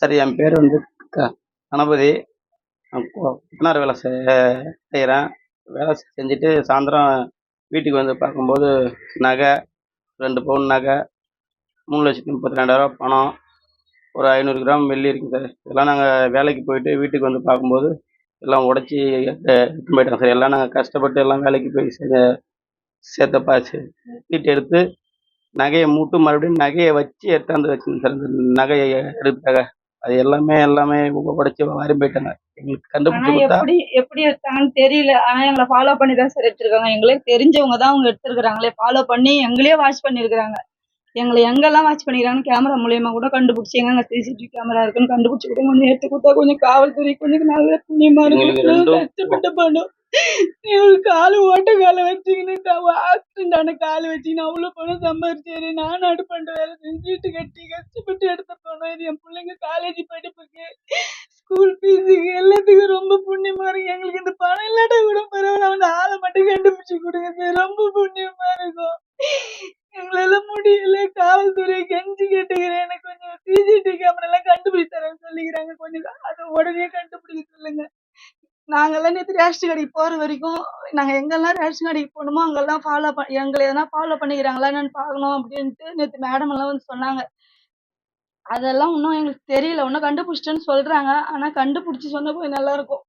Sir என் பேர் வந்து கணபதி. நான் கொத்தனார் வேலை செய்கிறேன். வேலை செஞ்சுட்டு சாயந்தரம் வீட்டுக்கு வந்து பார்க்கும்போது நகை, 2 பவுன் நகை, 3,32,000 பணம், ஒரு 500 கிராம் வெள்ளி இருக்குது சார். இதெல்லாம் நாங்கள் வேலைக்கு போயிட்டு வீட்டுக்கு வந்து பார்க்கும்போது எல்லாம் உடச்சி எடுத்துன்னு போயிட்டாங்க சார். எல்லாம் நாங்கள் கஷ்டப்பட்டு எல்லாம் வேலைக்கு போய் சேர்த்த சீட்டு எடுத்து நகையை மூட்டு மறுபடியும் நகையை வச்சு எடுத்தாந்து வச்சுருந்தேன் சார். இந்த நகையை எடுத்தாக அது எல்லாமே உடைச்சு வாரி போயிட்டாங்க. எங்களுக்கு ஆனா கண்டுபிடிச்சு கொடுத்தா எப்படி எப்படி எடுத்தாங்கன்னு தெரியல. ஆனா எங்களை ஃபாலோ பண்ணி தான் சார் எடுத்திருக்காங்க. எங்களுக்கு தெரிஞ்சவங்க தான் அவங்க எடுத்திருக்கிறாங்களே. ஃபாலோ பண்ணி எங்களையே வாட்ச் பண்ணியிருக்கிறாங்க. எங்களை எங்கெல்லாம் வாட்ச் பண்ணிக்கிறாங்கன்னு கேமரா மூலியமா கூட கண்டுபிடிச்சி எங்க சிசிடிவி கேமரா இருக்குன்னு கண்டுபிடிச்சி கூட கொஞ்சம் எடுத்து கொடுத்தா கொஞ்சம் காவல்துறை கொஞ்சம் நல்ல புண்ணியமா எங்களுக்கு இருக்கும். ரெண்டும் கஷ்டப்பட்ட பணம். ஒரு காலு ஓட்ட காலை வச்சுக்கின்னு ஆக்சிடென்ட் ஆன காலு வச்சுக்கின்னு அவ்வளோ பணம் சம்பாதிச்சாரு. நான் அடுப்பண்ட வேலை செஞ்சுட்டு கட்டி கஷ்டப்பட்டு எடுத்த பணம். இது என் பிள்ளைங்க காலேஜ் படிப்புக்கு, ஸ்கூல் ஃபீஸுக்கு எல்லாத்துக்கும் ரொம்ப புண்ணியமா இருக்கு. எங்களுக்கு இந்த பணம் இல்லாட்டா கூட பரவாயில்ல. அந்த ஆளை மட்டும் கண்டுபிடிச்சு கொடுங்க சார். ரொம்ப புண்ணியமா இருக்கும். எங்களால முடியல. காவல்துறை கெஞ்சி கேட்டுக்கிறேன். எனக்கு கொஞ்சம் சிசிடிவி கேமரா எல்லாம் கண்டுபிடிச்சு தரேன்னு சொல்லிக்கிறாங்க. கொஞ்சம் அதை உடனே கண்டுபிடிக்க சொல்லுங்க. நாங்கெல்லாம் நேற்று ரேஷன் கடைக்கு போற வரைக்கும் நாங்க எங்கெல்லாம் ரேஷன் கடைக்கு போகணுமோ அங்கெல்லாம் எங்களை எதனா ஃபாலோ பண்ணிக்கிறாங்களா என்னன்னு பார்க்கணும் அப்படின்ட்டு நேற்று மேடம் எல்லாம் வந்து சொன்னாங்க. அதெல்லாம் இன்னும் எங்களுக்கு தெரியல. இன்னும் கண்டுபிடிச்சிட்டேன்னு சொல்றாங்க. ஆனா கண்டுபிடிச்சி சொன்னா போய் நல்லா இருக்கும்.